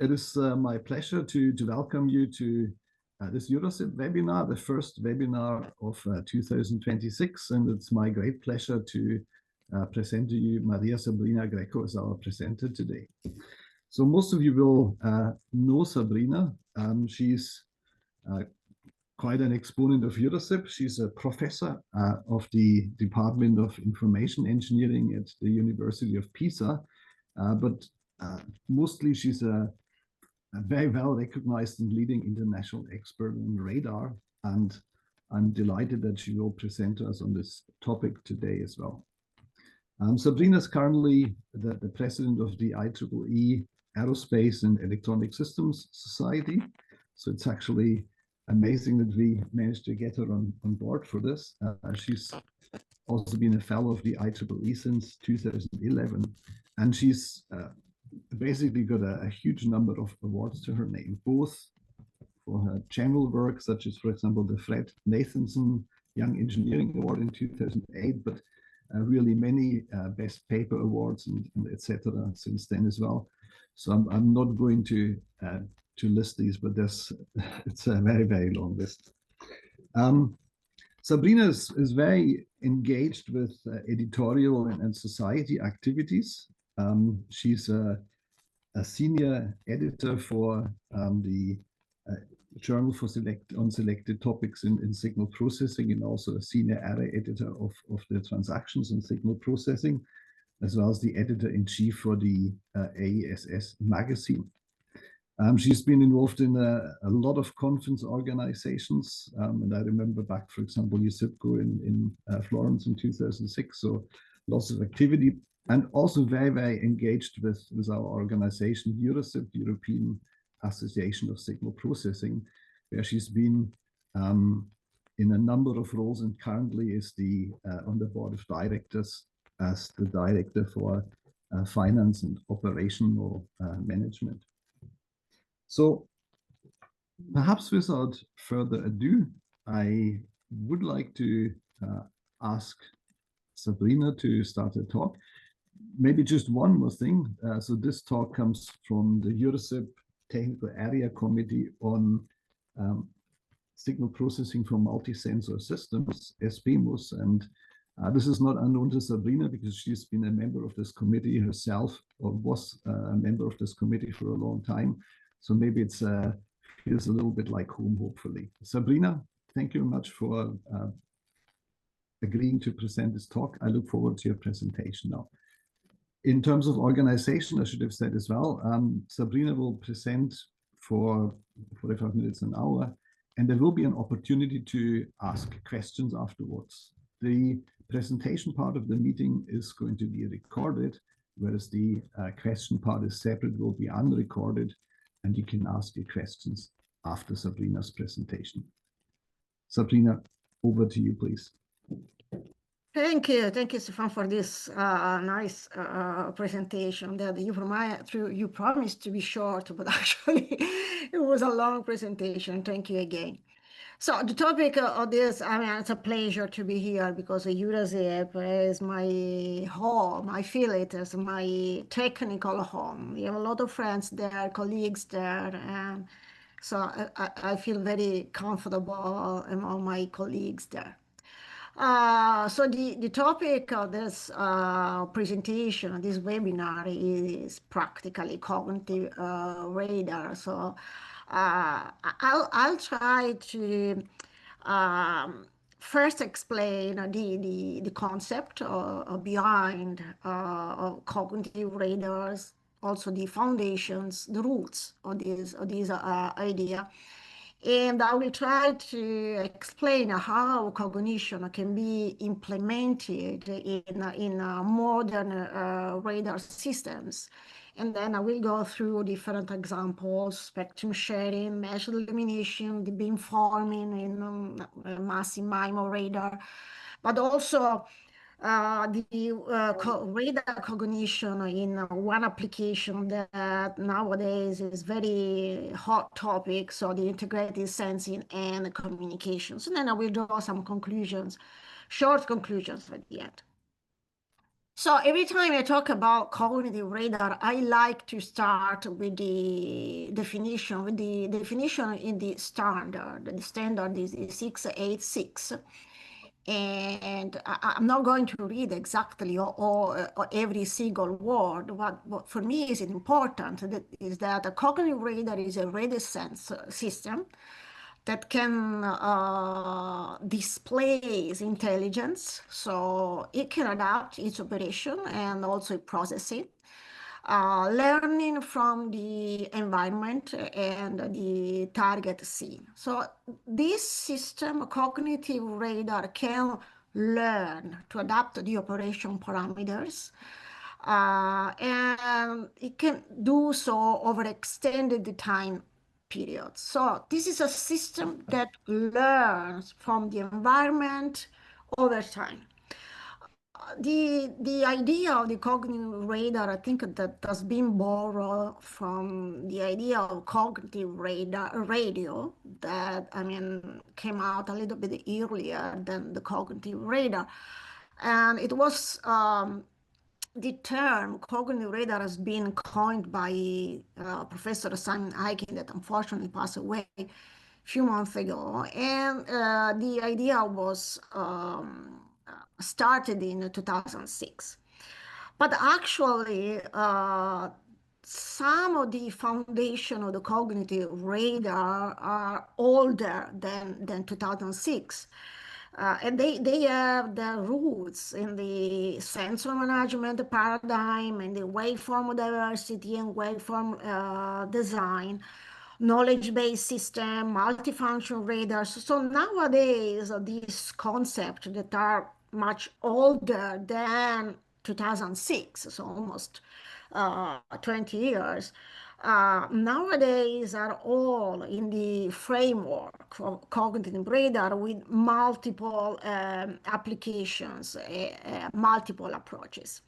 It is my pleasure to welcome you to this EURASIP webinar, the first webinar of 2026, and it's my great pleasure to present to you Maria Sabrina Greco as our presenter today. So most of you will know Sabrina. She's quite an exponent of EURASIP. She's a professor of the Department of Information Engineering at the University of Pisa, but mostly she's a very well recognized and leading international expert in radar, and I'm delighted that she will present to us on this topic today as well. Sabrina is currently the president of the IEEE Aerospace and Electronic Systems Society, so it's actually amazing that we managed to get her on board for this. She's also been a fellow of the IEEE since 2011, and she's basically got a huge number of awards to her name, both for her general work, such as, for example, the Fred Nathanson Young Engineering Award in 2008, but really many best paper awards and etc. since then as well. So I'm not going to list these, but it's a very, very long list. Sabrina is very engaged with editorial and society activities. She's a senior editor for the Journal for Selected Topics in Signal Processing, and also a senior area editor of the Transactions in Signal Processing, as well as the editor-in-chief for the AESS magazine. She's been involved in a lot of conference organizations, and I remember back, for example, EURASIP in Florence in 2006, so lots of activity, and also very, very engaged with our organization, EURASIP, European Association of Signal Processing, where she's been in a number of roles, and currently is on the board of directors as the director for finance and operational management. So perhaps without further ado, I would like to ask Sabrina to start a talk. Maybe just one more thing. So this talk comes from the EURASIP Technical Area Committee on Signal Processing for Multi-Sensor Systems, SPMUS, and this is not unknown to Sabrina because she's been a member of this committee herself, or was a member of this committee for a long time. So maybe it feels a little bit like home, hopefully. Sabrina, thank you very much for agreeing to present this talk. I look forward to your presentation now. In terms of organization, I should have said as well, Sabrina will present for 45 minutes, an hour, and there will be an opportunity to ask questions afterwards. The presentation part of the meeting is going to be recorded, whereas the question part is separate, will be unrecorded, and you can ask your questions after Sabrina's presentation. Sabrina, over to you, please. Thank you, Stefan, for this nice presentation that you promised to be short, but actually it was a long presentation. Thank you again. So the topic of this, I mean, it's a pleasure to be here because EURASIP is my home. I feel it as my technical home. We have a lot of friends there, colleagues there, and so I feel very comfortable among my colleagues there. So the topic of this presentation, this webinar, is practically cognitive radar. So I'll try to first explain the concept behind cognitive radars, also the foundations, the roots of this idea. And I will try to explain how cognition can be implemented in modern radar systems. And then I will go through different examples: spectrum sharing, mesh elimination, the beamforming in massive MIMO radar, but also the radar cognition in one application that nowadays is very hot topic, so the integrated sensing and communications. And then I will draw some conclusions, short conclusions at the end. So every time I talk about cognitive radar, I like to start with the definition, in the standard. The standard is 686. And I'm not going to read exactly or every single word. What for me is important is that a cognitive radar is a radar sense system that can display intelligence, so it can adapt its operation and also process it, learning from the environment and the target scene. So this system, cognitive radar, can learn to adapt the operation parameters, and it can do so over extended time periods. So this is a system that learns from the environment over time. The idea of the cognitive radar, I think that has been borrowed from the idea of cognitive radar radio that, I mean, came out a little bit earlier than the cognitive radar. And it was the term cognitive radar has been coined by Professor Simon Eichen that unfortunately passed away a few months ago. And the idea was started in 2006. But actually, some of the foundation of the cognitive radar are older than 2006. And they have their roots in the sensor management paradigm and the waveform diversity and waveform design, knowledge-based system, multifunction radars. So nowadays, these concepts that are much older than 2006, so almost 20 years, nowadays are all in the framework of cognitive radar with multiple applications, multiple approaches.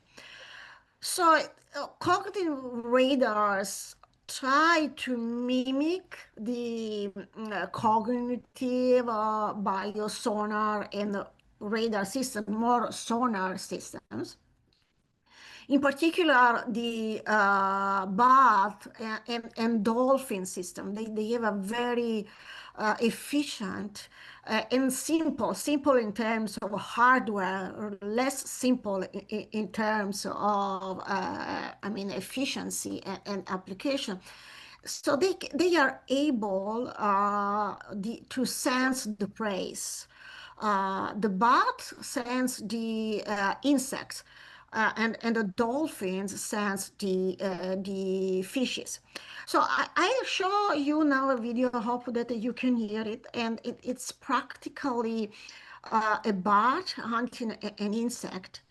So cognitive radars try to mimic the cognitive biosonar and radar system, more sonar systems. In particular, the bath and dolphin system, they have a very efficient and simple in terms of hardware, or less simple in terms of, I mean, efficiency and application. So they are able to sense the prey. The bat sense the insects, and the dolphins sense the fishes. So I show you now a video. I hope that you can hear it, and it's practically a bat hunting an insect.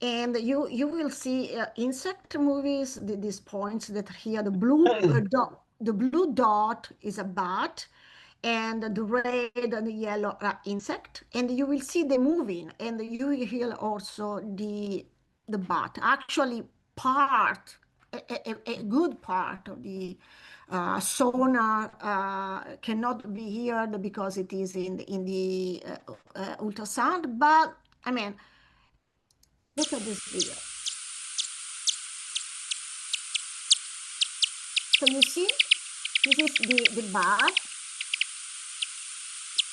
And you will see insect movies, these points that are here. The blue dot is a bat, and the red and the yellow are insect. And you will see them moving, and you will hear also the bat. Actually, a good part of the sonar cannot be heard because it is in the ultrasound. But I mean, look at this video. So you see, this is the bat.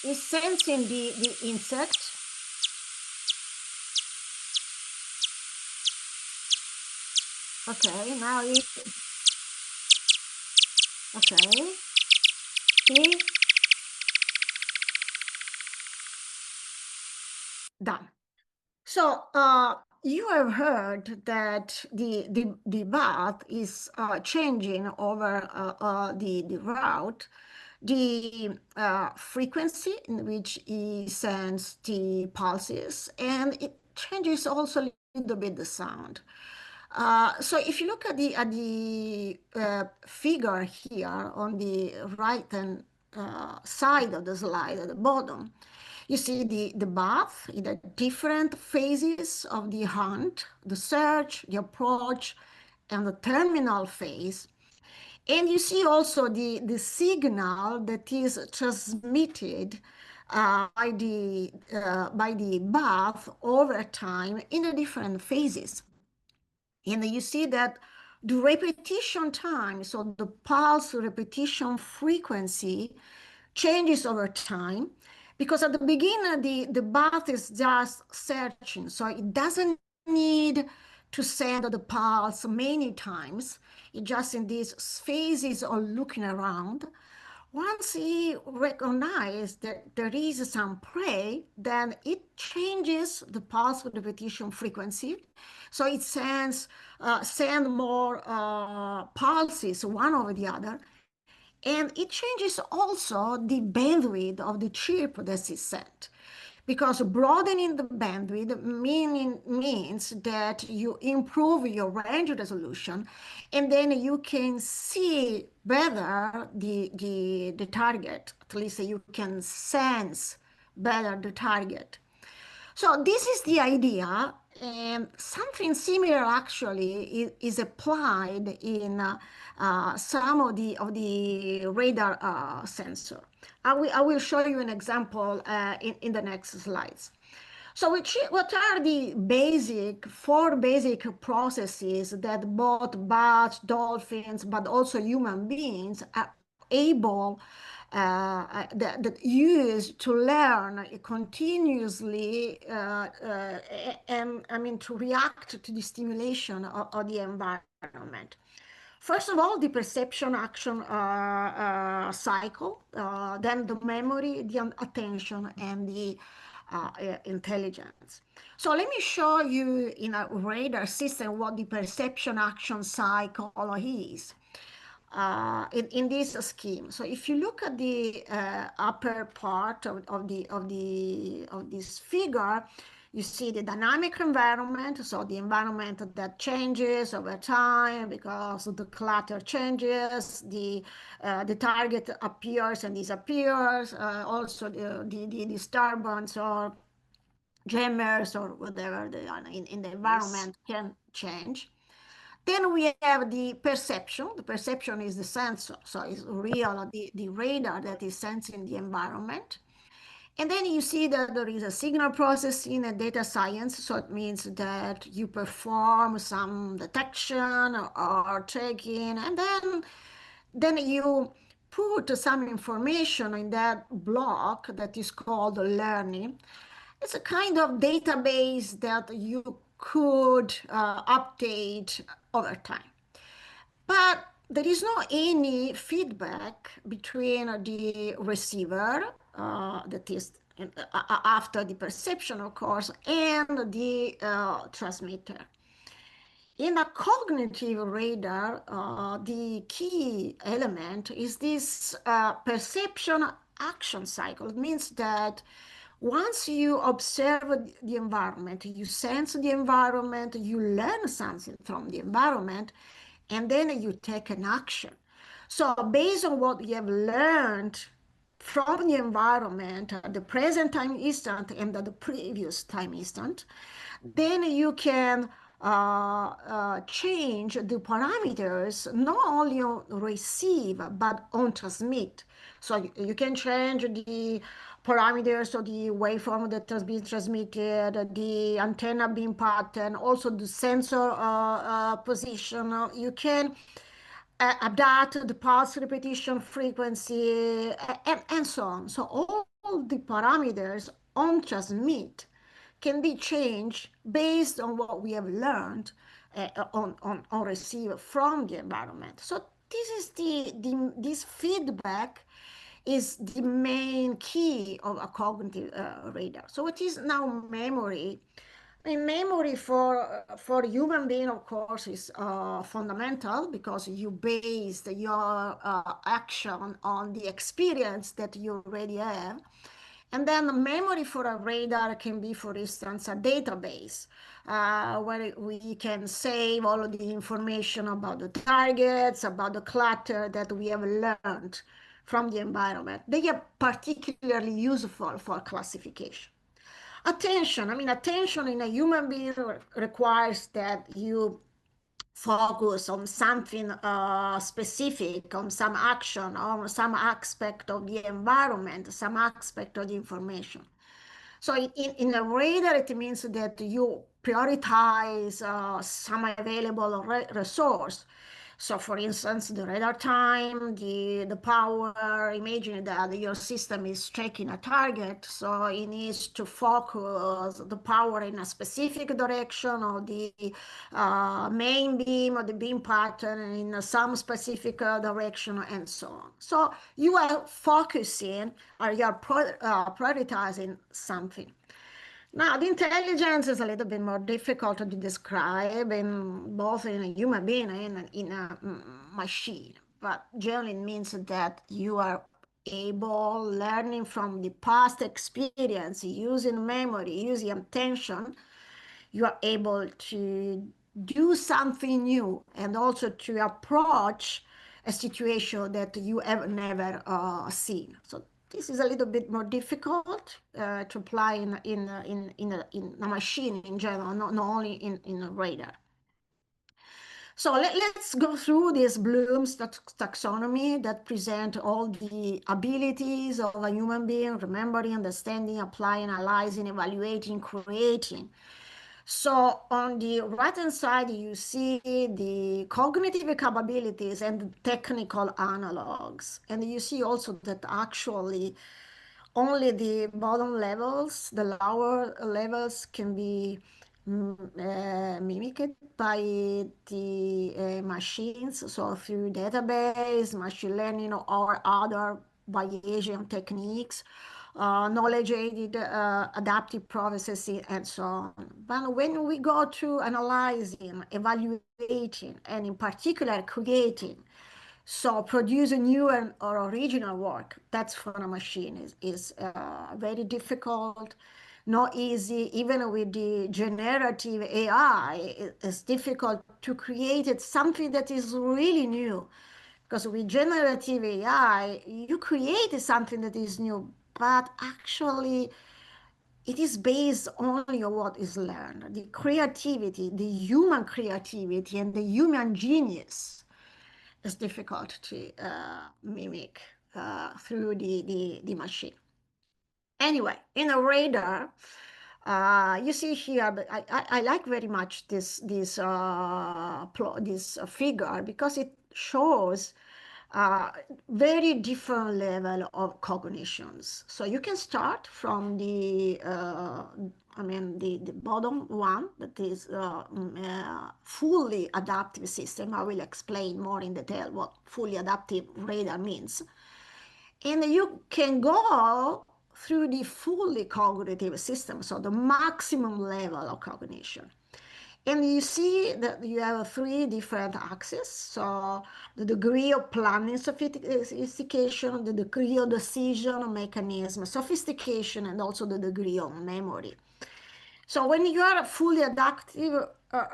It's sensing the insect. Okay, now it, okay, see, done. So you have heard that the bath is changing over the route, the frequency in which it sends the pulses, and it changes also a little bit the sound. So if you look at the figure here on the right hand side of the slide at the bottom, you see the bath in the different phases of the hunt, the search, the approach, and the terminal phase. And you see also the signal that is transmitted by the bath over time in the different phases. And you see that the repetition time, so the pulse repetition frequency changes over time, because at the beginning, the bat is just searching. So it doesn't need to send the pulse many times. It just in these phases of looking around. Once he recognizes that there is some prey, then it changes the pulse repetition frequency. So it send more pulses one over the other. And it changes also the bandwidth of the chirp that is sent. Because broadening the bandwidth means that you improve your range resolution, and then you can see better the target. At least you can sense better the target. So this is the idea, and something similar actually is applied in some of the radar sensor. I will show you an example in the next slides. So what are the four basic processes that both bats, dolphins, but also human beings are able that use to learn continuously and I mean to react to the stimulation of the environment. First of all, the perception action cycle, then the memory, the attention, and the intelligence. So let me show you in a radar system what the perception action cycle is in this scheme. So if you look at the upper part of this figure, you see the dynamic environment, so the environment that changes over time because the clutter changes, the target appears and disappears, also the disturbance or jammers or whatever they are in the environment can change. Then we have the perception. The perception is the sensor, so it's real, the radar that is sensing the environment. And then you see that there is a signal processing and data science. So it means that you perform some detection or tracking, and then you put some information in that block that is called learning. It's a kind of database that you could update over time. But there is no any feedback between the receiver, that is after the perception, of course, and the transmitter. In a cognitive radar, the key element is this perception action cycle. It means that once you observe the environment, you sense the environment, you learn something from the environment, and then you take an action. So based on what you have learned from the environment at the present time instant and at the previous time instant, then you can change the parameters not only on receive but on transmit. So you can change the parameters of the waveform that has been transmitted, the antenna beam pattern, also the sensor position. You can adapt the pulse repetition frequency and so on. So all the parameters on transmit can be changed based on what we have learned on receive from the environment. So this is this feedback is the main key of a cognitive radar. So it is now memory. I mean, memory for human being, of course, is fundamental because you base your action on the experience that you already have. And then the memory for a radar can be, for instance, a database where we can save all of the information about the targets, about the clutter that we have learned from the environment. They are particularly useful for classification. Attention, I mean, attention in a human being requires that you focus on something specific, on some action, on some aspect of the environment, some aspect of the information. So in a radar, it means that you prioritize some available resource. So for instance, the radar time, the power, imagine that your system is tracking a target, so it needs to focus the power in a specific direction, or the main beam or the beam pattern in some specific direction, and so on. So you are focusing, or you are prioritizing something. Now, the intelligence is a little bit more difficult to describe in both in a human being and in a machine. But generally, it means that you are able, learning from the past experience, using memory, using attention, you are able to do something new and also to approach a situation that you have never seen. So this is a little bit more difficult to apply in a machine in general, not only in a radar. So let's go through this Bloom's taxonomy that present all the abilities of a human being: remembering, understanding, applying, analyzing, evaluating, creating. So on the right-hand side, you see the cognitive capabilities and the technical analogs. And you see also that actually only the bottom levels, the lower levels, can be mimicked by the machines. So through database, machine learning, or other Bayesian techniques, knowledge-aided adaptive processing, and so on. But when we go to analyzing, evaluating, and in particular creating, so producing new or original work, that's for a machine is very difficult, not easy. Even with the generative AI, it's difficult to create something that is really new. Because with generative AI, you create something that is new, but actually it is based only on what is learned. The creativity, the human creativity, and the human genius is difficult to mimic through the machine. Anyway, in a radar, you see here, but I like very much this figure, because it shows very different level of cognitions. So you can start from the the bottom one, that is fully adaptive system. I will explain more in detail what fully adaptive radar means. And you can go through the fully cognitive system, so the maximum level of cognition. And you see that you have three different axes. So the degree of planning sophistication, the degree of decision mechanism sophistication, and also the degree of memory. So when you are fully adaptive,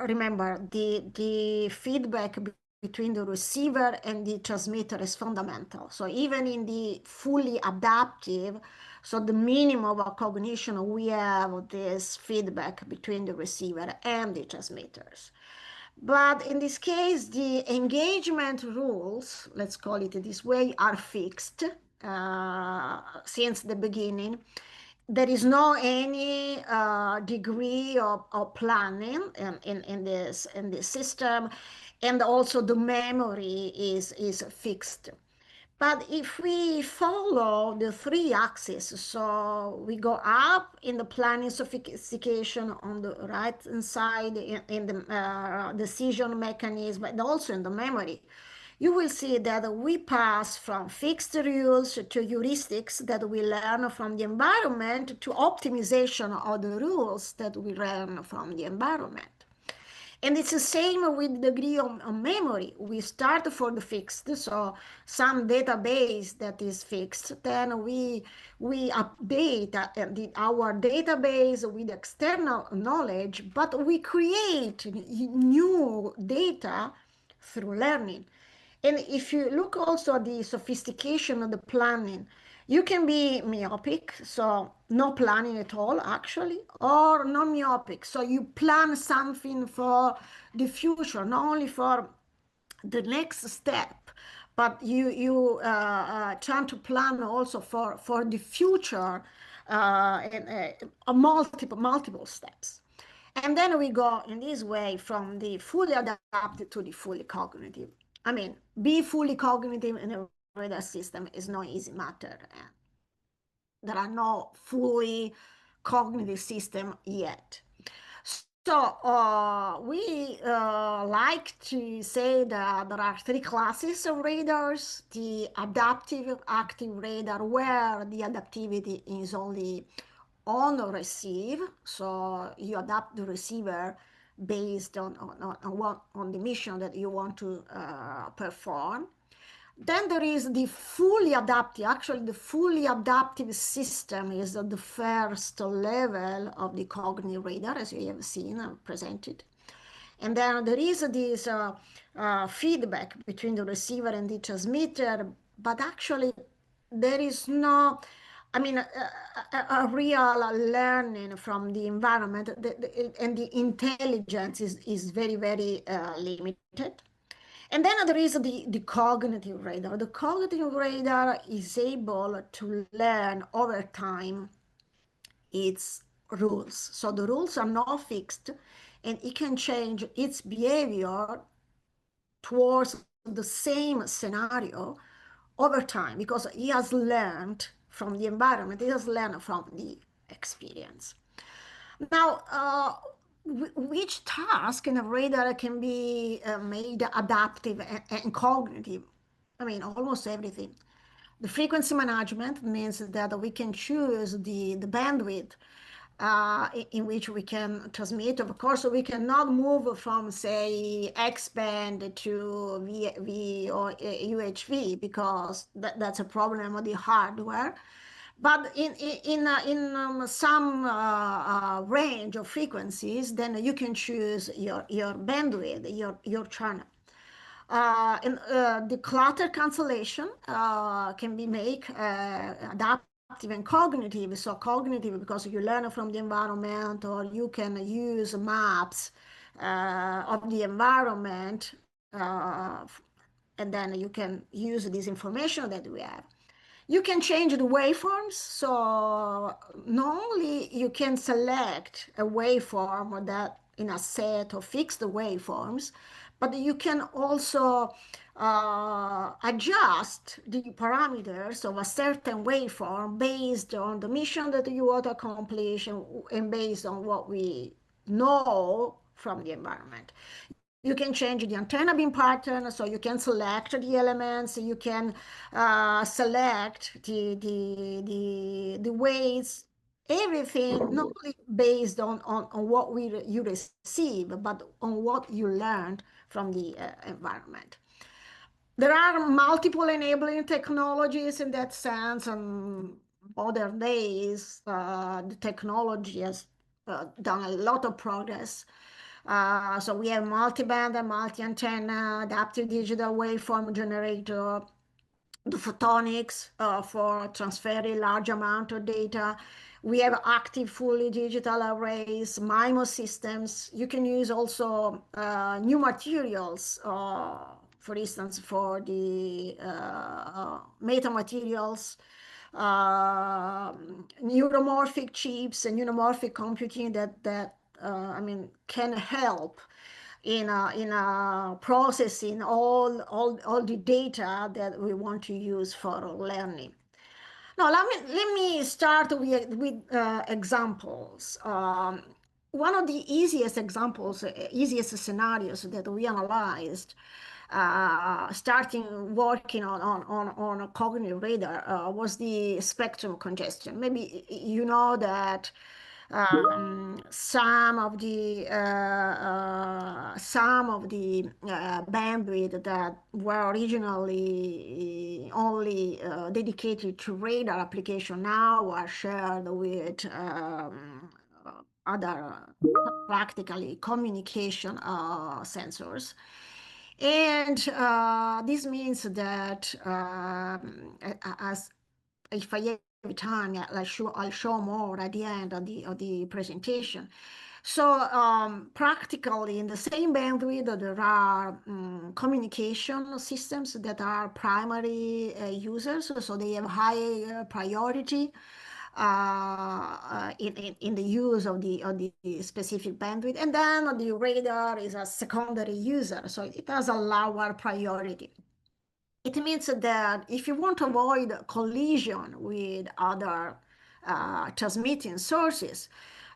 remember the feedback between the receiver and the transmitter is fundamental. So even in the fully adaptive, so the minimum of cognition, we have this feedback between the receiver and the transmitters. But in this case, the engagement rules, let's call it this way, are fixed since the beginning. There is no any degree of planning in this system, and also the memory is fixed. But if we follow the three axes, so we go up in the planning sophistication on the right hand side, in the decision mechanism, and also in the memory, you will see that we pass from fixed rules to heuristics that we learn from the environment, to optimization of the rules that we learn from the environment. And it's the same with the degree of memory. We start for the fixed, so some database that is fixed, then we update our database with external knowledge, but we create new data through learning. And if you look also at the sophistication of the planning, you can be myopic, so no planning at all, actually, or non-myopic. So you plan something for the future, not only for the next step, but you try to plan also for the future, and multiple steps. And then we go in this way from the fully adaptive to the fully cognitive. I mean, be fully cognitive in a radar system is no easy matter. And there are no fully cognitive system yet. So we like to say that there are three classes of radars: the adaptive active radar, where the adaptivity is only on receive. So you adapt the receiver based on the mission that you want to perform. Then there is the fully adaptive. Actually, the fully adaptive system is the first level of the cognitive radar, as you have seen and presented. And then there is this feedback between the receiver and the transmitter, but actually there is no, I mean, a real learning from the environment, and the intelligence is very, very limited. And then there is the cognitive radar. The cognitive radar is able to learn over time its rules. So the rules are not fixed, and it can change its behavior towards the same scenario over time because he has learned from the environment, he has learned from the experience. Now, which task in a radar can be made adaptive and cognitive? I mean, almost everything. The frequency management means that we can choose the bandwidth in which we can transmit. Of course, we cannot move from, say, X band to V or UHV because that's a problem of the hardware. But in some range of frequencies, then you can choose your bandwidth, your channel. The clutter cancellation can be made adaptive and cognitive. So cognitive because you learn from the environment, or you can use maps of the environment, and then you can use this information that we have. You can change the waveforms. So not only you can select a waveform that in a set of fixed waveforms, but you can also adjust the parameters of a certain waveform based on the mission that you want to accomplish, and based on what we know from the environment. You can change the antenna beam pattern, so you can select the elements, you can select the weights, everything, not only based on what you receive, but on what you learned from the environment. There are multiple enabling technologies in that sense, and modern days, the technology has done a lot of progress. So we have multiband and multi-antenna, adaptive digital waveform generator, the photonics for transferring large amount of data. We have active fully digital arrays, MIMO systems. You can use also new materials, for instance, for the metamaterials, neuromorphic chips and neuromorphic computing that I mean, can help in processing all the data that we want to use for learning. Now, let me start with examples. One of the easiest examples, easiest scenarios that we analyzed, starting working on a cognitive radar, was the spectrum congestion. Maybe you know that some of the bandwidth that were originally only dedicated to radar application now are shared with other practically communication sensors. And this means that as if I have time, I'll show more at the end of the presentation. So practically in the same bandwidth, there are communication systems that are primary users, so they have high priority. in the use of the specific bandwidth. And then the radar is a secondary user, so it has a lower priority. It means that if you want to avoid collision with other transmitting sources,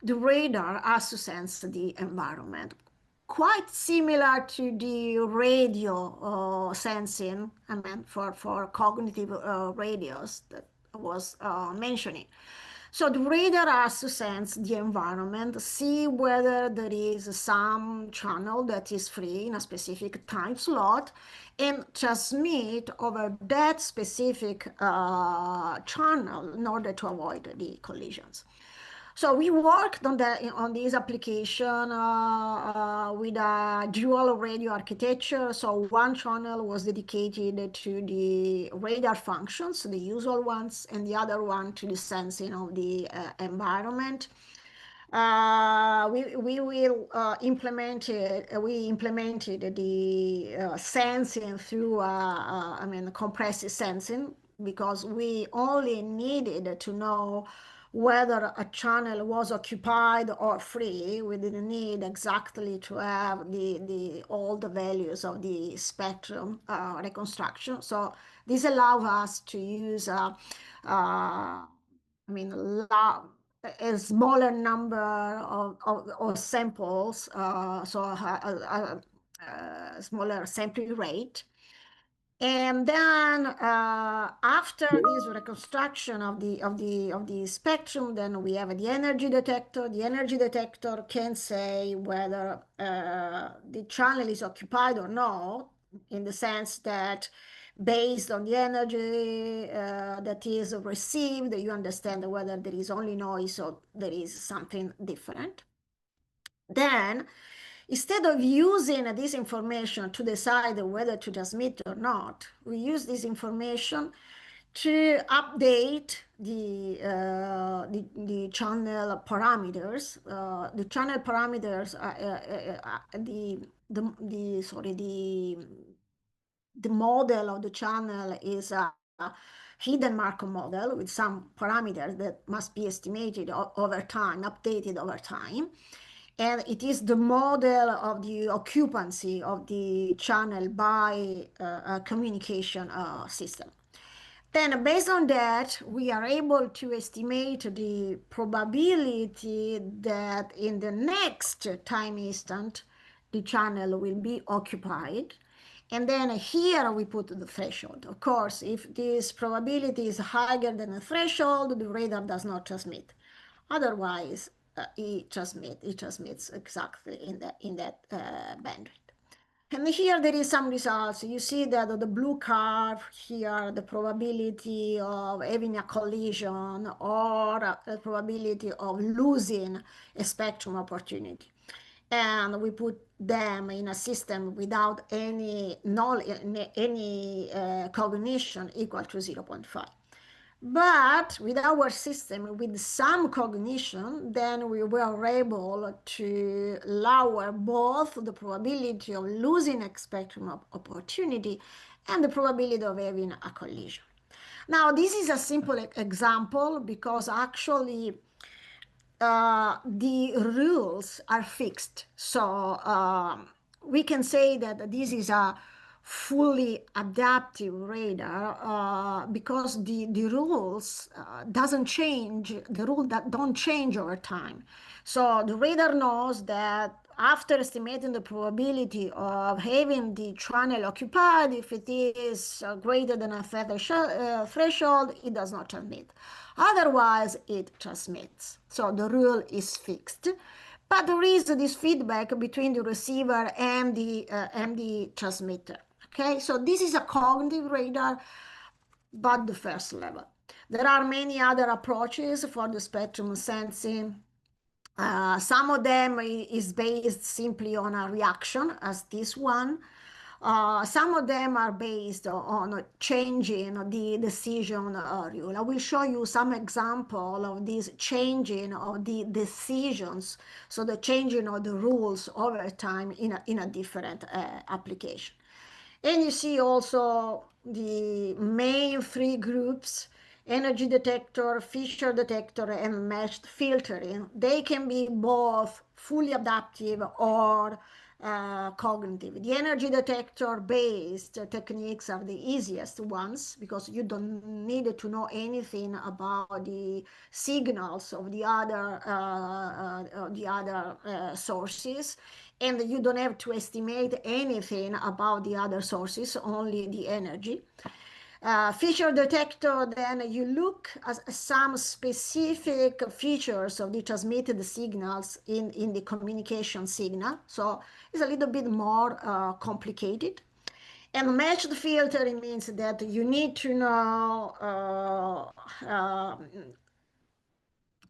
the radar has to sense the environment. Quite similar to the radio sensing, I mean, for cognitive radios that I was mentioning. So the radar has to sense the environment, see whether there is some channel that is free in a specific time slot, and transmit over that specific channel in order to avoid the collisions. So we worked on this application with a dual radio architecture. So one channel was dedicated to the radar functions, the usual ones, and the other one to the sensing of the environment. We implemented the sensing through I mean compressive sensing, because we only needed to know whether a channel was occupied or free. We didn't need exactly to have all the values of the spectrum reconstruction. So this allows us to use I mean, a smaller number of samples, so a smaller sampling rate. And then after this reconstruction of the spectrum, then we have the energy detector. The energy detector can say whether the channel is occupied or not, in the sense that based on the energy that is received, you understand whether there is only noise or there is something different. Then, instead of using this information to decide whether to transmit or not, we use this information to update the channel parameters. The channel parameters, the model of the channel is a hidden Markov model with some parameters that must be estimated over time, updated over time. And it is the model of the occupancy of the channel by a communication system. Then based on that, we are able to estimate the probability that in the next time instant, the channel will be occupied. And then here we put the threshold. Of course, if this probability is higher than a threshold, the radar does not transmit. Otherwise, it transmits exactly in that bandwidth. And here there is some results. You see that the blue curve here, the probability of having a collision or the probability of losing a spectrum opportunity. And we put them in a system without any cognition equal to 0.5. But with our system, with some cognition, then we were able to lower both the probability of losing a spectrum of opportunity and the probability of having a collision. Now, this is a simple example because actually the rules are fixed. So we can say that this is a fully adaptive radar because the rules doesn't change, the rules that don't change over time. So the radar knows that after estimating the probability of having the channel occupied, if it is greater than a threshold, it does not transmit. Otherwise, it transmits. So the rule is fixed. But there is this feedback between the receiver and the transmitter. Okay, so this is a cognitive radar, but the first level. There are many other approaches for the spectrum sensing. Some of them is based simply on a reaction, as this one. Some of them are based on changing the decision rule. I will show you some example of this changing of the decisions, so the changing of the rules over time in a different application. And you see also the main three groups, energy detector, feature detector, and meshed filtering. They can be both fully adaptive or cognitive. The energy detector based techniques are the easiest ones because you don't need to know anything about the signals of the other sources, and you don't have to estimate anything about the other sources, only the energy. Feature detector, then you look at some specific features of the transmitted signals in the communication signal. So it's a little bit more complicated. And matched filtering means that you need to know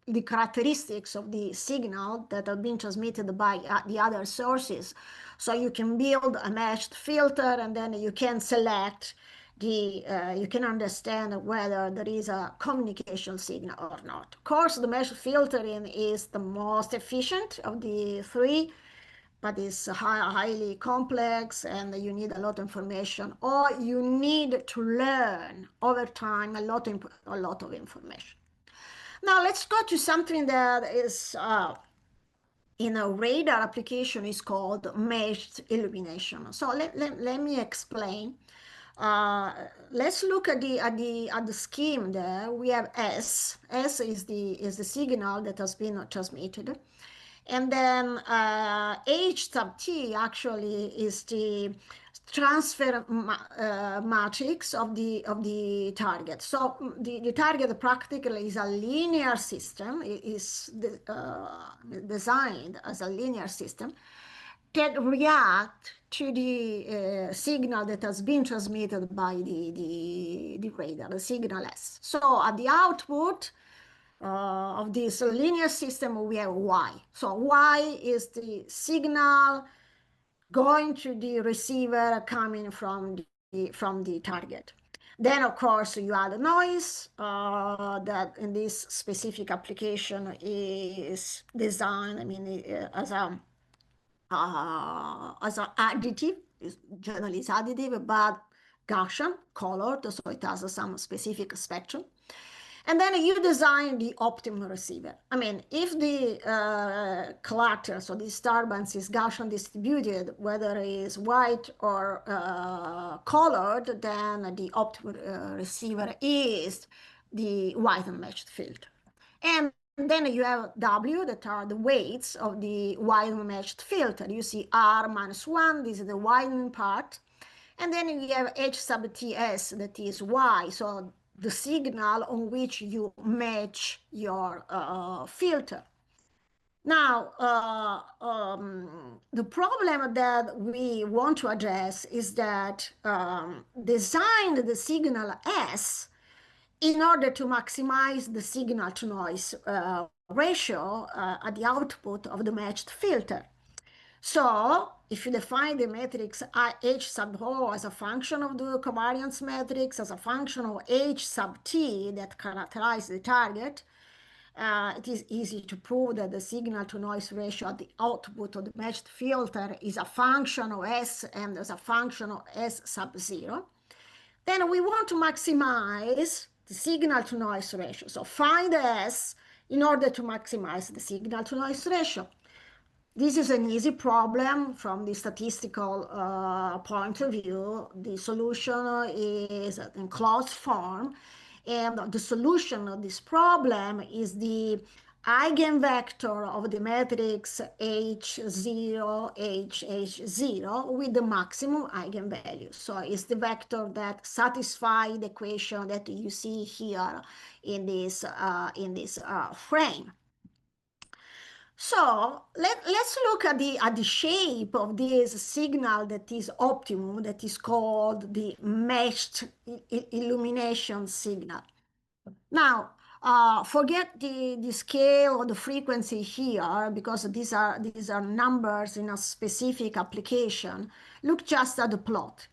the characteristics of the signal that are being transmitted by the other sources. So you can build a matched filter, and then you can select you can understand whether there is a communication signal or not. Of course, the matched filtering is the most efficient of the three, but it's highly complex and you need a lot of information, or you need to learn over time a lot of information. Now let's go to something that is in a radar application is called meshed illumination. So let me explain. Let's look at the scheme there. We have S. S is the signal that has been transmitted. And then H sub T actually is the transfer matrix of the target. So the target practically is a linear system. It is designed as a linear system that react to the signal that has been transmitted by the radar, the signal S. So at the output of this linear system, we have Y. So Y is the signal going to the receiver coming from the target. Then, of course, you add a noise that in this specific application is designed, I mean, as an additive. Generally it's additive, but Gaussian colored, so it has some specific spectrum. And then you design the optimum receiver. I mean, if the clutter, so the disturbance is Gaussian distributed, whether it is white or colored, then the optimum receiver is the white matched filter. And then you have W, that are the weights of the wide matched filter. You see R minus 1, this is the widening part. And then you have H sub TS, that is Y, so the signal on which you match your filter. Now, the problem that we want to address is that design the signal S in order to maximize the signal to noise ratio at the output of the matched filter. So if you define the matrix H sub O as a function of the covariance matrix, as a function of H sub T that characterizes the target, it is easy to prove that the signal to noise ratio at the output of the matched filter is a function of S and as a function of S sub 0. Then we want to maximize the signal to noise ratio. So find S in order to maximize the signal to noise ratio. This is an easy problem from the statistical point of view. The solution is in closed form, and the solution of this problem is the eigenvector of the matrix H0, H0 with the maximum eigenvalue. So it's the vector that satisfies the equation that you see here in this frame. So let's look at the shape of this signal that is optimum, that is called the meshed illumination signal. Now, forget the scale or the frequency here, because these are numbers in a specific application. Look just at the plot.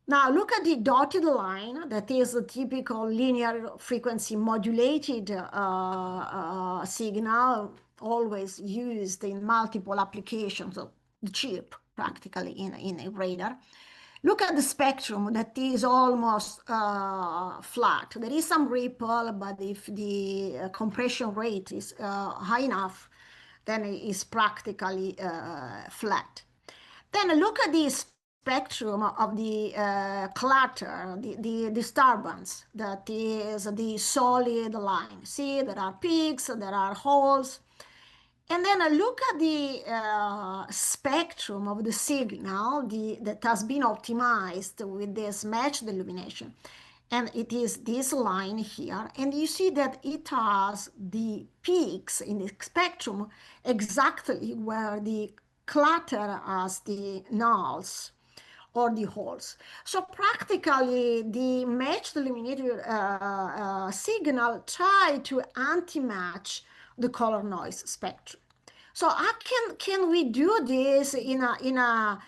Now look at the dotted line, that is a typical linear frequency modulated signal, always used in multiple applications of the chip, practically in a radar. look at the spectrum that is almost flat. There is some ripple, but if the compression rate is high enough, then it is practically flat. Then look at the spectrum of the clutter, the disturbance, that is the solid line. See, there are peaks, there are holes. And then look at the spectrum of the signal that has been optimized with this matched illumination. And it is this line here. And you see that it has the peaks in the spectrum exactly where the clutter has the nulls or the holes. So practically the matched illuminated signal try to anti-match the color noise spectrum. So how can we do this in a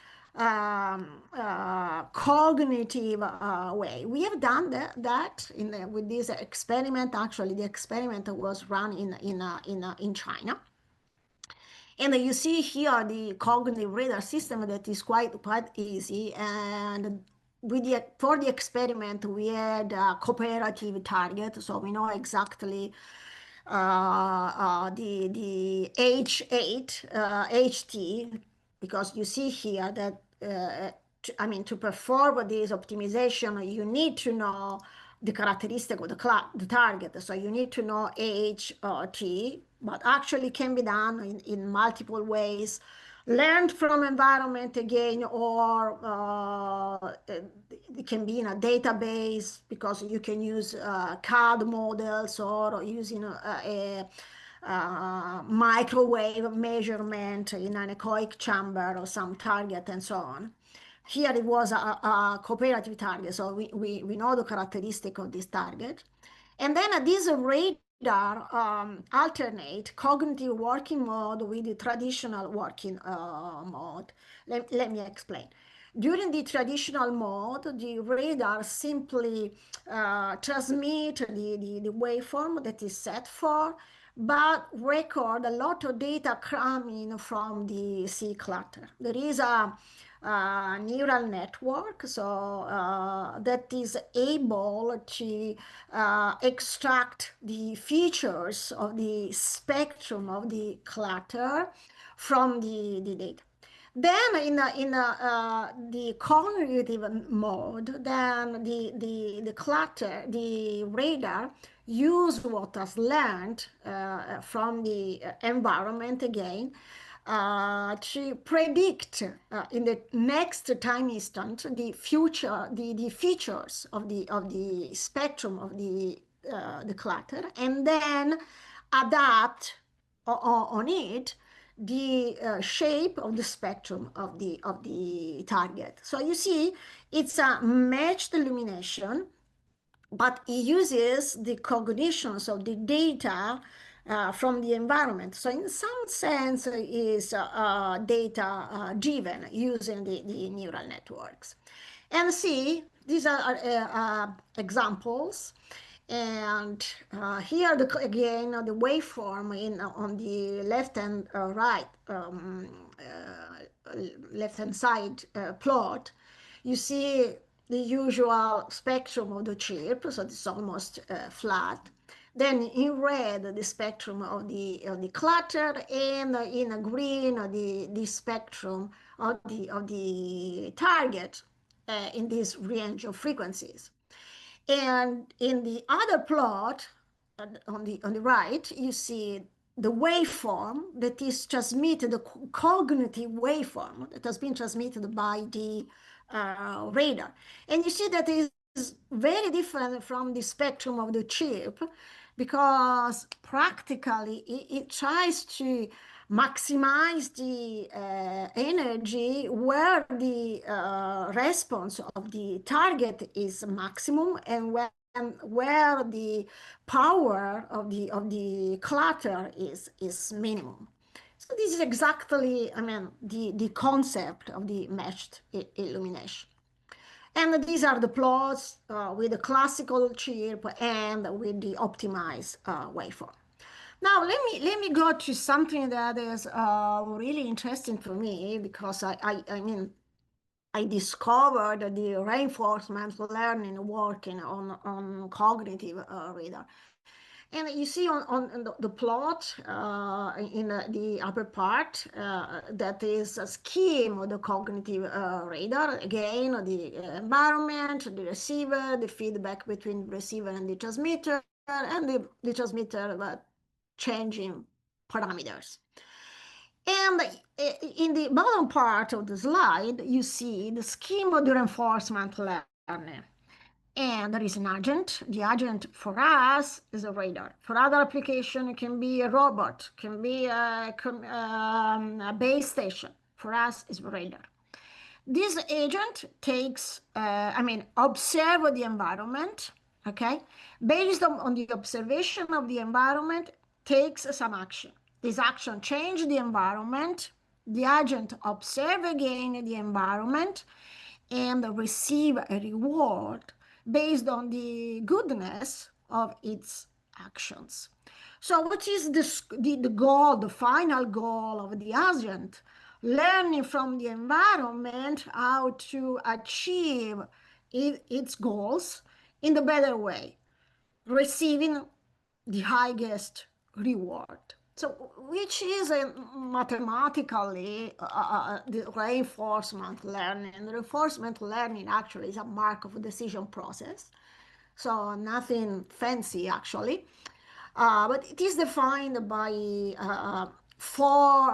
cognitive way? We have done that with this experiment. Actually, the experiment was run in China. And you see here the cognitive radar system that is quite easy. And for the experiment, we had a cooperative target, so we know exactly the H8, HT, because you see here that, to perform this optimization, you need to know the characteristic of the target. So you need to know H or T, but actually can be done in multiple ways. Learned from environment again, or it can be in a database, because you can use CAD models, or using a microwave measurement in an anechoic chamber or some target and so on. Here it was a cooperative target, so we know the characteristic of this target. And then this radar alternate cognitive working mode with the traditional working mode. Let me explain. During the traditional mode, the radar simply transmit the waveform that is set for, but record a lot of data coming from the sea clutter. There is a neural network, so that is able to extract the features of the spectrum of the clutter from the data. Then in the cognitive mode, then the clutter, the radar use what has learned from the environment again to predict in the next time instant the future, the features of the spectrum of the clutter, and then adapt on it the shape of the spectrum of the target. So you see, it's a matched illumination, but it uses the cognitions of the data from the environment. So in some sense, it is data driven using the neural networks. And see, these are examples. And here again the waveform on the left and right left hand side plot, you see the usual spectrum of the chip, so it's almost flat. Then in red the spectrum of the clutter, and in green the spectrum of the target in this range of frequencies. And in the other plot, on the right, you see the waveform that is transmitted, the cognitive waveform that has been transmitted by the radar. And you see that it is very different from the spectrum of the chip, because practically it tries to maximize the energy where the response of the target is maximum, and where the power of the clutter is minimum. So this is exactly, the concept of the matched illumination. And these are the plots with the classical chip and with the optimized waveform. Now let me go to something that is really interesting for me, because I I discovered the reinforcement learning working on cognitive radar. And you see on the plot in the upper part, that is a scheme of the cognitive radar. Again, the environment, the receiver, the feedback between the receiver and the transmitter, and the transmitter changing parameters. And in the bottom part of the slide, you see the scheme of the reinforcement learning. And there is an agent. The agent for us is a radar. For other application, it can be a robot, can be a base station. For us, it's a radar. This agent takes, observe the environment, okay? Based on the observation of the environment, takes some action. This action change the environment. The agent observe again the environment and receive a reward based on the goodness of its actions. So what is the goal, the final goal of the agent? Learning from the environment how to achieve its goals in the better way, receiving the highest reward. So, which is mathematically the reinforcement learning. The reinforcement learning actually is a Markov decision process. So nothing fancy actually. But it is defined by a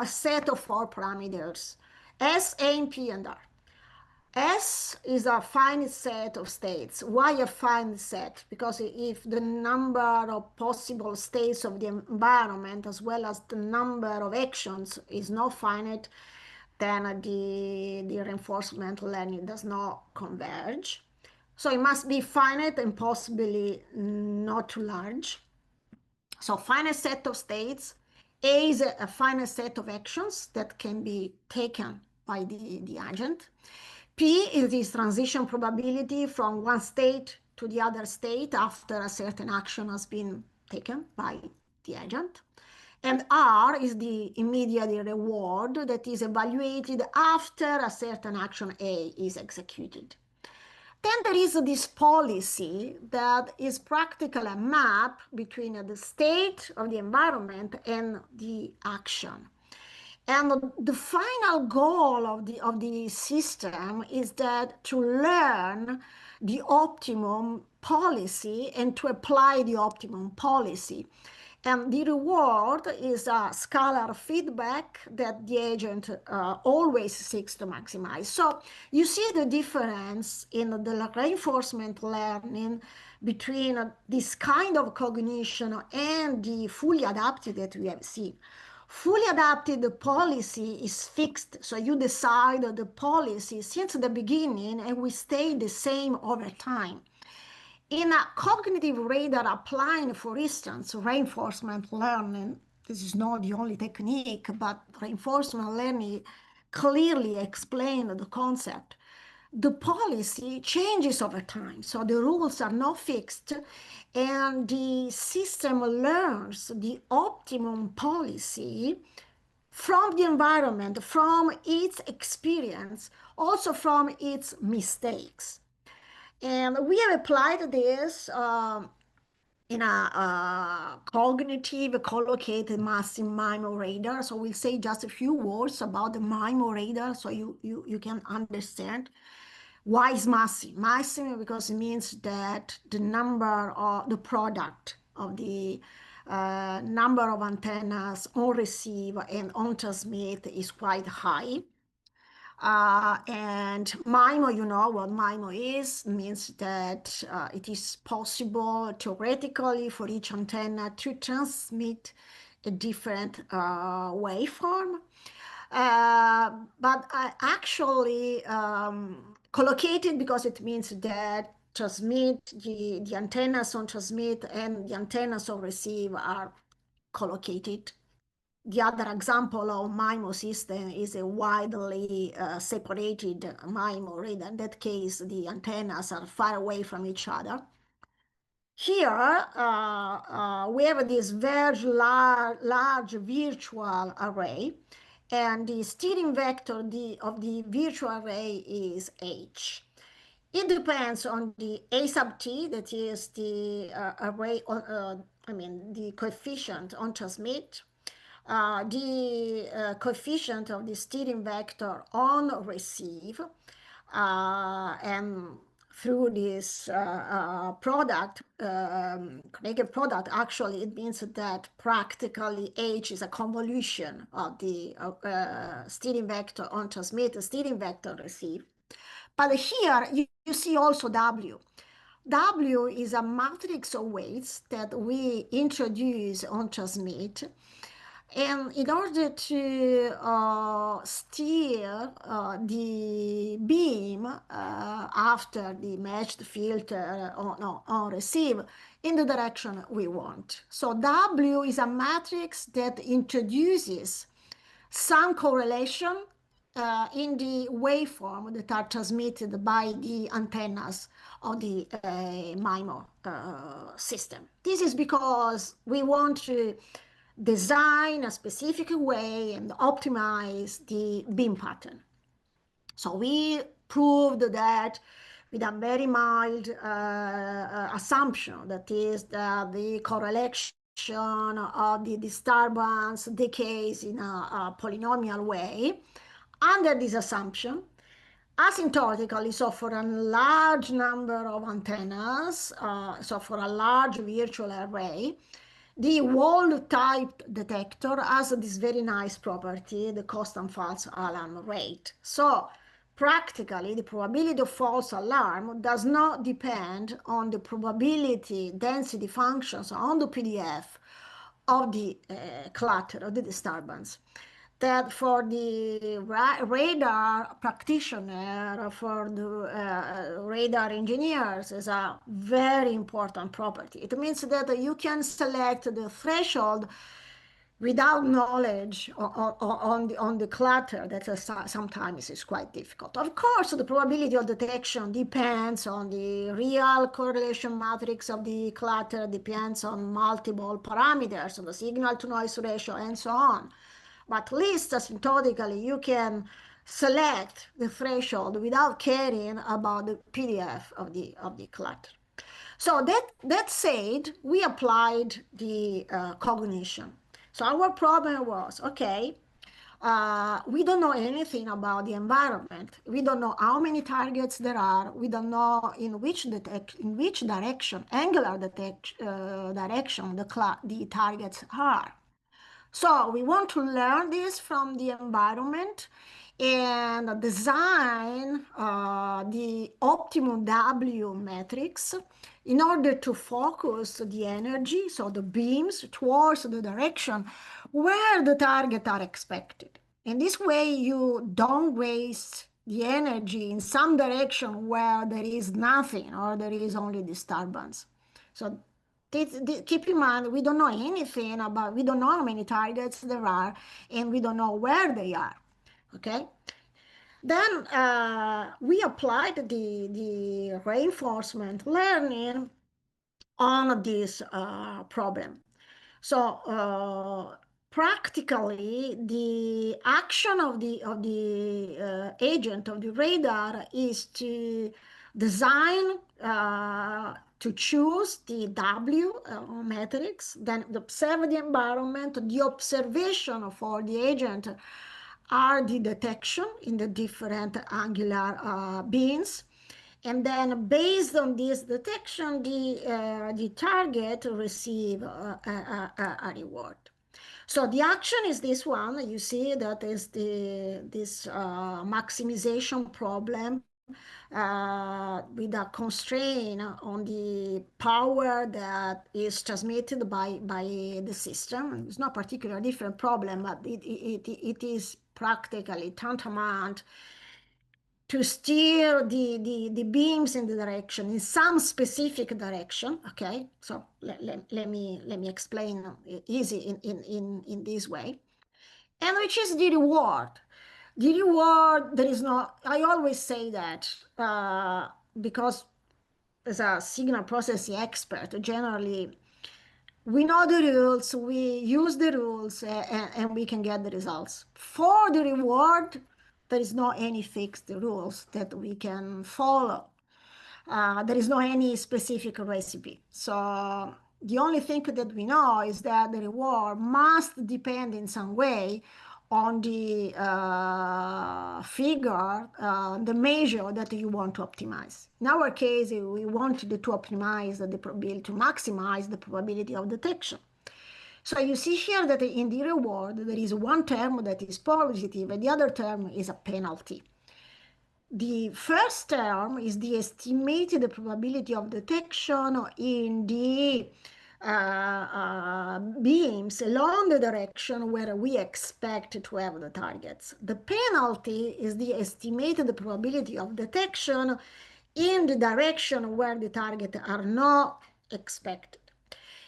set of four parameters, S, A, and P, and R. S is a finite set of states. Why a finite set? Because if the number of possible states of the environment as well as the number of actions is not finite, then the reinforcement learning does not converge. So it must be finite and possibly not too large. So finite set of states. A is a finite set of actions that can be taken by the agent. P is this transition probability from one state to the other state after a certain action has been taken by the agent. And R is the immediate reward that is evaluated after a certain action A is executed. Then there is this policy that is practically a map between the state of the environment and the action. And the final goal of the system is that to learn the optimum policy and to apply the optimum policy. And the reward is a scalar feedback that the agent always seeks to maximize. So you see the difference in the reinforcement learning between this kind of cognition and the fully adapted that we have seen. Fully adapted policy is fixed, so you decide the policy since the beginning and we stay the same over time. In a cognitive radar applying, for instance, reinforcement learning, this is not the only technique, but reinforcement learning clearly explains the concept. The policy changes over time, so the rules are not fixed, and the system learns the optimum policy from the environment, from its experience, also from its mistakes. And we have applied this in a cognitive collocated massive MIMO radar. So we'll say just a few words about the MIMO radar so you can understand. Why is massive? Massive because it means that the number of the product of the number of antennas on receive and on transmit is quite high. And MIMO, you know what MIMO is, means that it is possible theoretically for each antenna to transmit a different waveform. But actually collocated because it means that transmit, the antennas on transmit and the antennas on receive are collocated. The other example of MIMO system is a widely separated MIMO radar. In that case, the antennas are far away from each other. Here, we have this very large virtual array, and the steering vector of the virtual array is h. It depends on the a sub t, that is the array, the coefficient on transmit, the coefficient of the steering vector on receive, and through this product, naked product, actually it means that practically H is a convolution of the steering vector on transmit, the steering vector receive. But here you see also W. W is a matrix of weights that we introduce on transmit. And in order to steer the beam after the matched filter on receive in the direction we want. So W is a matrix that introduces some correlation in the waveform that are transmitted by the antennas of the MIMO system. This is because we want to design a specific way and optimize the beam pattern. So we proved that with a very mild assumption, that is that the correlation of the disturbance decays in a polynomial way. Under this assumption, asymptotically, so for a large number of antennas, so for a large virtual array, the wall-type detector has this very nice property, the constant false alarm rate. So practically, the probability of false alarm does not depend on the probability density functions on the PDF of the clutter, of the disturbance. That for the radar practitioner, for the radar engineers, is a very important property. It means that you can select the threshold without knowledge on the clutter. That sometimes is quite difficult. Of course, the probability of detection depends on the real correlation matrix of the clutter, depends on multiple parameters, on the signal to noise ratio, and so on. But at least asymptotically, you can select the threshold without caring about the PDF of the clutter. So that said, we applied the cognition. So our problem was, okay, we don't know anything about the environment. We don't know how many targets there are. We don't know in which direction, angular direction the targets are. So we want to learn this from the environment and design the optimum W matrix in order to focus the energy, so the beams, towards the direction where the target are expected. In this way, you don't waste the energy in some direction where there is nothing or there is only disturbance. So keep in mind, we don't know anything about, we don't know how many targets there are, and we don't know where they are, okay? Then we applied the reinforcement learning on this problem. So practically, the action of the agent of the radar is to design, to choose the W matrix, then observe the environment. The observation for the agent are the detection in the different angular beams. And then based on this detection, the target receive a reward. So the action is this one. You see that is this maximization problem with a constraint on the power that is transmitted by the system. It's not particularly different problem, but it is practically tantamount to steer the beams in the direction, in some specific direction, okay? So let me explain easy in this way. And which is the reward. The reward, there is no, I always say that because as a signal processing expert, generally we know the rules, we use the rules, and we can get the results. For the reward, there is no any fixed rules that we can follow. There is no any specific recipe. So the only thing that we know is that the reward must depend in some way on the figure, the measure that you want to optimize. In our case, we wanted to optimize the probability, to maximize the probability of detection. So you see here that in the reward, there is one term that is positive, and the other term is a penalty. The first term is the estimated probability of detection in the beams along the direction where we expect to have the targets. The penalty is the estimated probability of detection in the direction where the targets are not expected.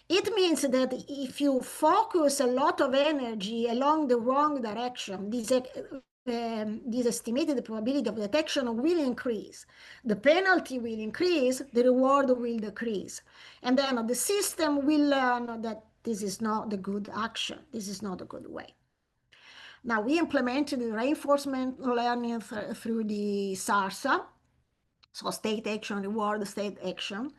It means that if you focus a lot of energy along the wrong direction, this estimated probability of detection will increase. The penalty will increase, the reward will decrease. And then the system will learn that this is not the good action. This is not a good way. Now, we implemented the reinforcement learning through the SARSA, so state action, reward, state action.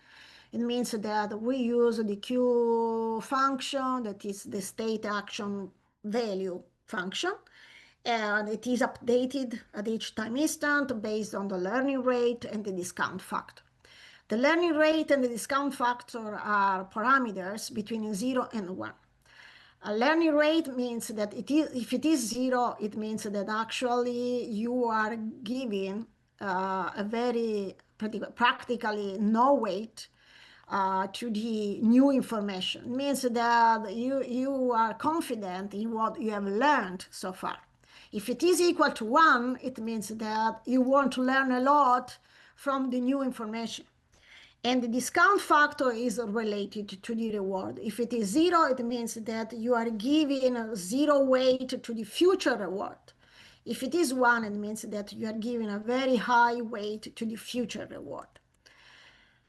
It means that we use the Q function, that is the state action value function, and it is updated at each time instant based on the learning rate and the discount factor. The learning rate and the discount factor are parameters between 0 and 1. A learning rate means that if it is 0, it means that actually you are giving a very practically no weight to the new information. It means that you are confident in what you have learned so far. If it is equal to 1, it means that you want to learn a lot from the new information. And the discount factor is related to the reward. If it is 0, it means that you are giving 0 weight to the future reward. If it is 1, it means that you are giving a very high weight to the future reward.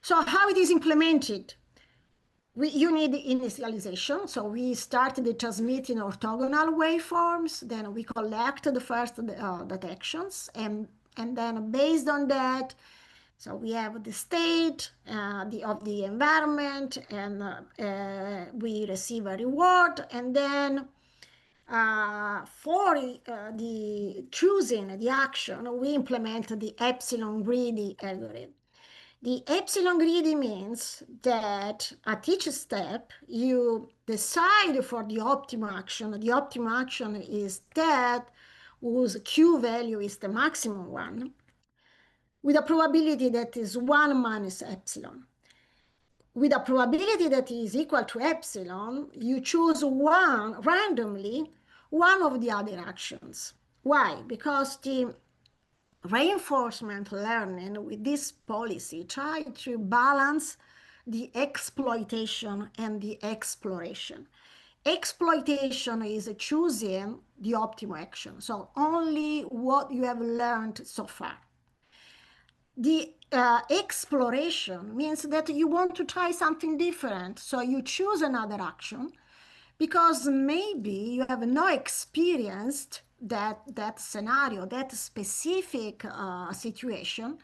So how it is implemented? You need initialization. So we started transmitting orthogonal waveforms. Then we collect the first detections. And then based on that, so we have the state of the environment, and we receive a reward. And then for the choosing the action, we implement the epsilon greedy algorithm. The epsilon greedy means that at each step, you decide for the optimal action. The optimal action is that whose Q value is the maximum one, with a probability that is 1 minus epsilon. With a probability that is equal to epsilon, you choose randomly one of the other actions. Why? Because the reinforcement learning with this policy try to balance the exploitation and the exploration. Exploitation is choosing the optimal action, so only what you have learned so far. The exploration means that you want to try something different, so you choose another action because maybe you have no experience that scenario, that specific situation,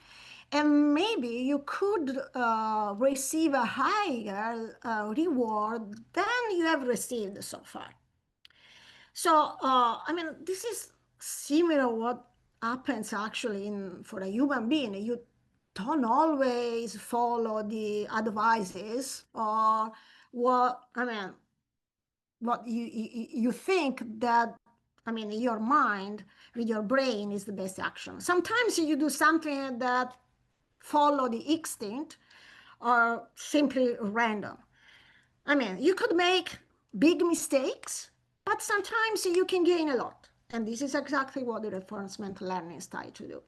and maybe you could receive a higher reward than you have received so far. So, I mean, this is similar what happens actually for a human being. You don't always follow the advices or what you think that, I mean, your mind with your brain is the best action. Sometimes you do something that follow the instinct or simply random. I mean, you could make big mistakes, but sometimes you can gain a lot. And this is exactly what the reinforcement learning is trying to do.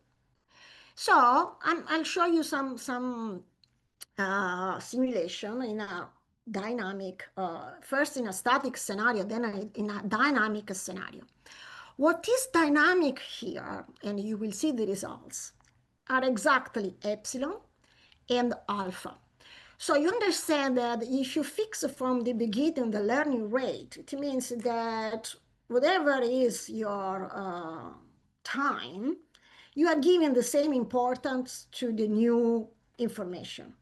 So I'll show you some simulation in a dynamic, first in a static scenario, then in a dynamic scenario. What is dynamic here, and you will see the results, are exactly epsilon and alpha. So you understand that if you fix from the beginning the learning rate, it means that whatever is your time, you are giving the same importance to the new information.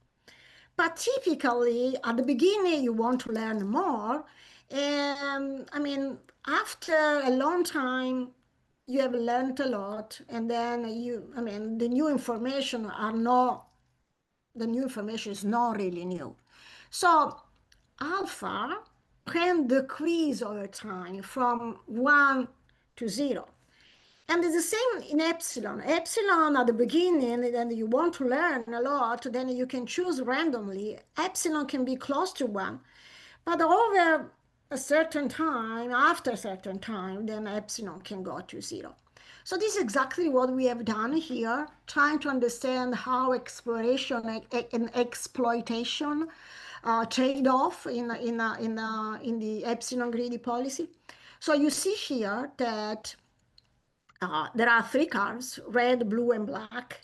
But typically, at the beginning, you want to learn more. And I mean, after a long time, you have learned a lot. And then the new information the new information is not really new. So alpha can decrease over time from 1 to 0. And it's the same in epsilon. Epsilon at the beginning, and you want to learn a lot, then you can choose randomly. Epsilon can be close to 1. But over a certain time, after a certain time, then epsilon can go to 0. So this is exactly what we have done here, trying to understand how exploration and exploitation trade off in the epsilon greedy policy. So you see here that there are 3 curves, red, blue, and black.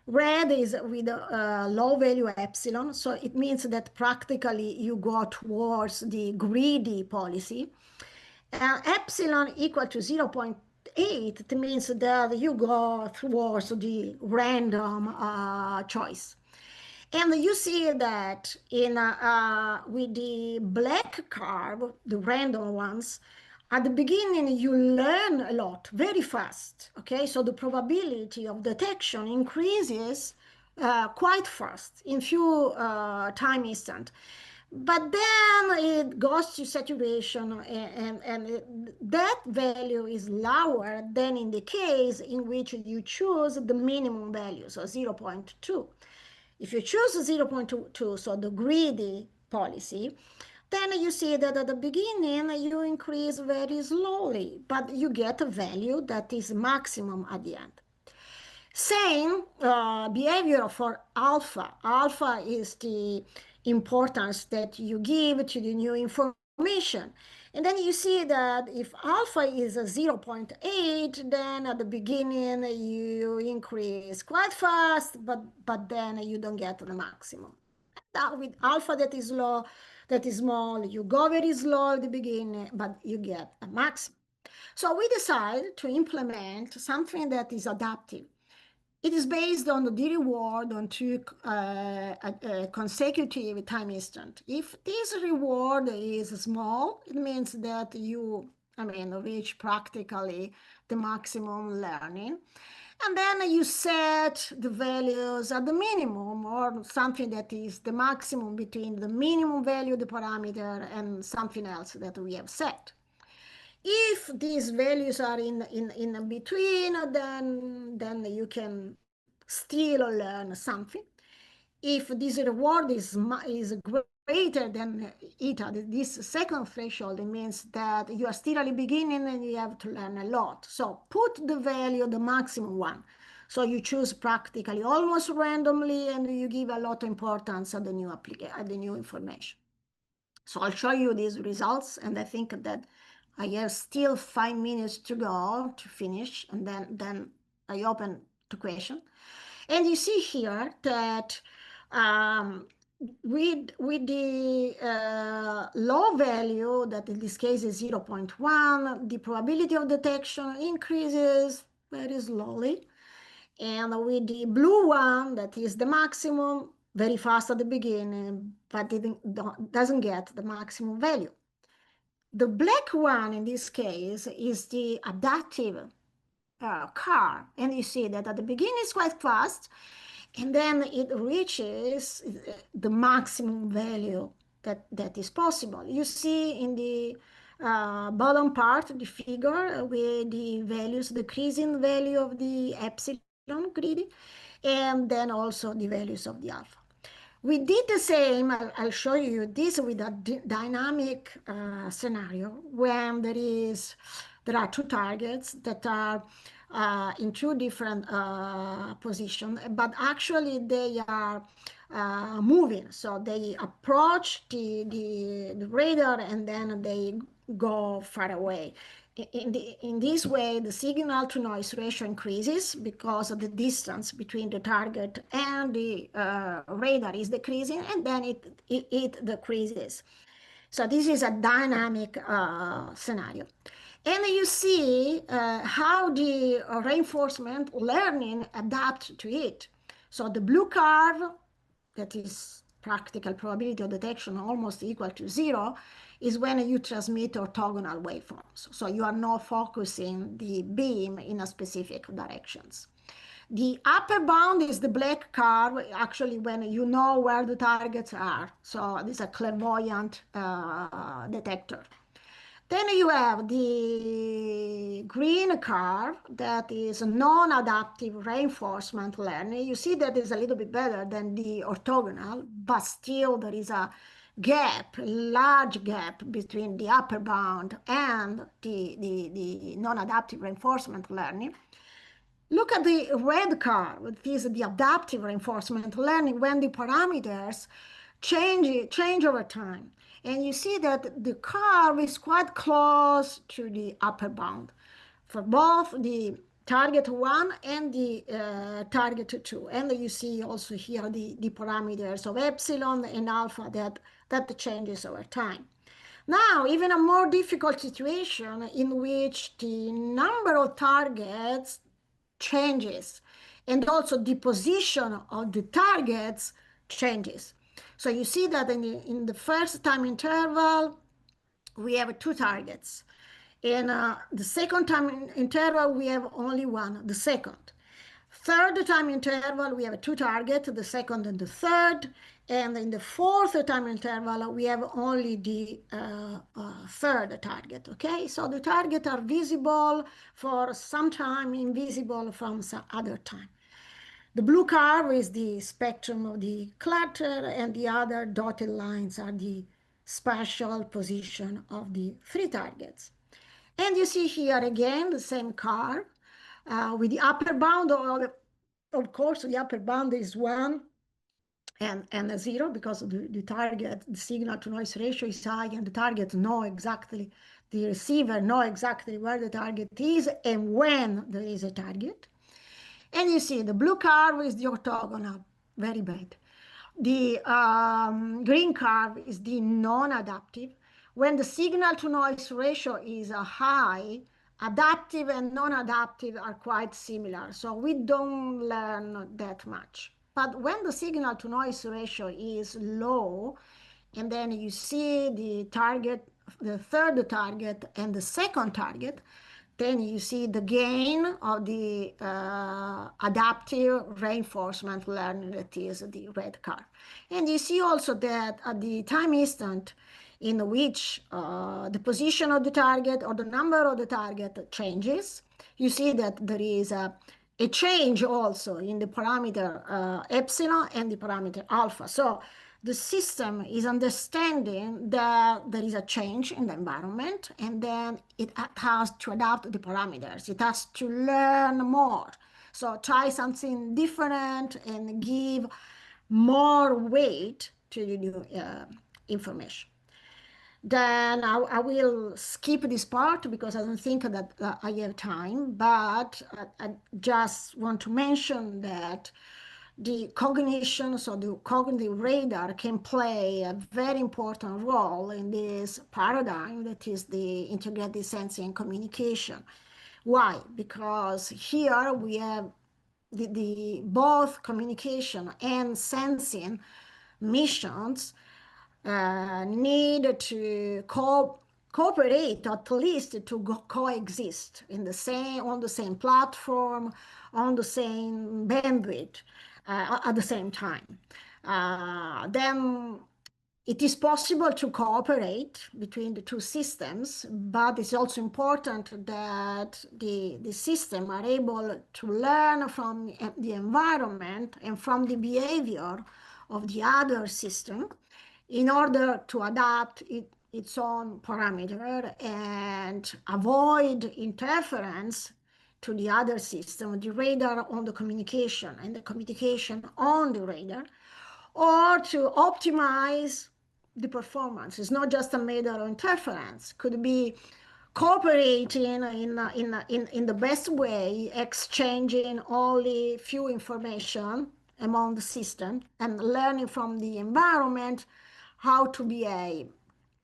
Red is with a low value epsilon, so it means that practically you go towards the greedy policy. Epsilon equal to 0.8, it means that you go towards the random choice. And you see that with the black curve, the random ones, at the beginning you learn a lot very fast. Okay, so the probability of detection increases quite fast in few time instant. But then it goes to saturation, and that value is lower than in the case in which you choose the minimum value, so 0.2. If you choose 0.22, so the greedy policy, then you see that at the beginning you increase very slowly, but you get a value that is maximum at the end. Same behavior for alpha. Alpha is the importance that you give to the new information. And then you see that if alpha is a 0.8, then at the beginning you increase quite fast, but then you don't get the maximum. Now with alpha that is low, that is small, you go very slow at the beginning, but you get a maximum. So we decide to implement something that is adaptive. It is based on the reward on 2 consecutive time instant. If this reward is small, it means that you, reach practically the maximum learning. And then you set the values at the minimum or something that is the maximum between the minimum value, the parameter, and something else that we have set. If these values are in between, then you can still learn something. If this reward is greater than eta, this second threshold, it means that you are still at the beginning and you have to learn a lot. So put the value, the maximum one. So you choose practically almost randomly and you give a lot of importance at the new information. So I'll show you these results, and I think that I have still 5 minutes to go to finish, and then I open to question. And you see here that with the low value, that in this case is 0.1, the probability of detection increases very slowly. And with the blue one, that is the maximum, very fast at the beginning, but doesn't get the maximum value. The black one in this case is the adaptive curve, and you see that at the beginning it's quite fast, and then it reaches the maximum value that is possible. You see in the bottom part of the figure with the values, decreasing value of the epsilon greedy, and then also the values of the alpha. We did the same, I'll show you this with a dynamic scenario when there are 2 targets that are in 2 different positions, but actually they are moving. So they approach the radar and then they go far away. in this way, the signal-to-noise ratio increases because of the distance between the target and the radar is decreasing, and then it decreases. So this is a dynamic scenario. And you see how the reinforcement learning adapt to it. So the blue curve, that is practical probability of detection almost equal to 0, is when you transmit orthogonal waveforms. So you are not focusing the beam in a specific directions. The upper bound is the black curve, actually when you know where the targets are. So this is a clairvoyant detector. Then you have the green curve that is non-adaptive reinforcement learning. You see that is a little bit better than the orthogonal, but still there is a gap, a large gap between the upper bound and the non-adaptive reinforcement learning. Look at the red curve, which is the adaptive reinforcement learning when the parameters change over time. And you see that the curve is quite close to the upper bound for both the target 1 and the target 2. And you see also here the parameters of epsilon and alpha that changes over time. Now, even a more difficult situation in which the number of targets changes and also the position of the targets changes. So you see that in the first time interval, we have 2 targets. In the second time interval, we have only 1, the second. Third time interval, we have 2 targets, the second and the third. And in the fourth time interval, we have only the third target, okay? So the targets are visible for some time, invisible from some other time. The blue curve is the spectrum of the clutter, and the other dotted lines are the spatial position of the 3 targets. And you see here again the same curve with the upper bound. Of course, the upper bound is 1 and a 0 because the target, the signal-to-noise ratio is high, and the target know exactly, the receiver know exactly where the target is and when there is a target. And you see the blue curve is the orthogonal, very bad. The green curve is the non-adaptive. When the signal-to-noise ratio is high, adaptive and non-adaptive are quite similar. So we don't learn that much. But when the signal-to-noise ratio is low, and then you see the target, the third target and the second target, then you see the gain of the adaptive reinforcement learning, that is the red curve. And you see also that at the time instant in which the position of the target or the number of the target changes, you see that there is a change also in the parameter epsilon and the parameter alpha. So the system is understanding that there is a change in the environment, and then it has to adapt the parameters. It has to learn more. So try something different and give more weight to the new information. Then I will skip this part because I don't think that I have time, but I just want to mention that the cognition, so the cognitive radar can play a very important role in this paradigm that is the integrated sensing and communication. Why? Because here we have the both communication and sensing missions need to cooperate, at least to coexist in on the same platform, on the same bandwidth at the same time. Then it is possible to cooperate between the 2 systems, but it's also important that the system are able to learn from the environment and from the behavior of the other system in order to adapt its own parameter and avoid interference to the other system, the radar on the communication and the communication on the radar, or to optimize the performance. It's not just a matter of interference. Could be cooperating in the best way, exchanging only few information among the system and learning from the environment how to behave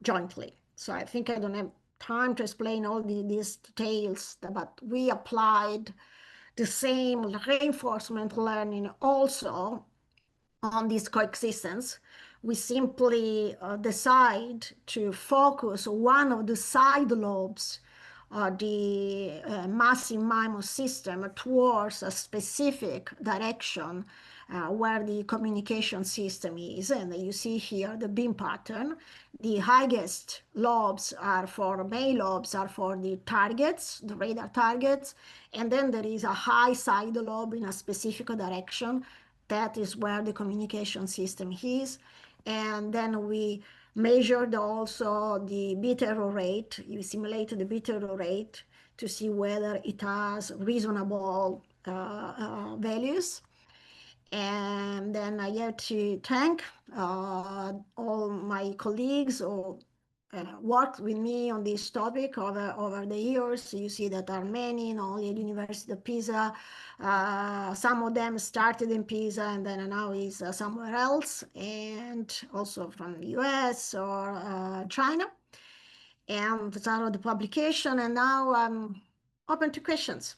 jointly. So I think I don't have time to explain all these details, but we applied the same reinforcement learning also on this coexistence. We simply decide to focus one of the side lobes of the massive MIMO system towards a specific direction where the communication system is. And you see here the beam pattern. The highest lobes are for main lobes are for the targets, the radar targets. And then there is a high side lobe in a specific direction. That is where the communication system is. And then we measured also the bit error rate. You simulate the bit error rate to see whether it has reasonable values. And then I have to thank all my colleagues who worked with me on this topic over the years. You see that there are many, not only at the University of Pisa. Some of them started in Pisa and then now is somewhere else, and also from the US or China. And these are the publication, and now I'm open to questions.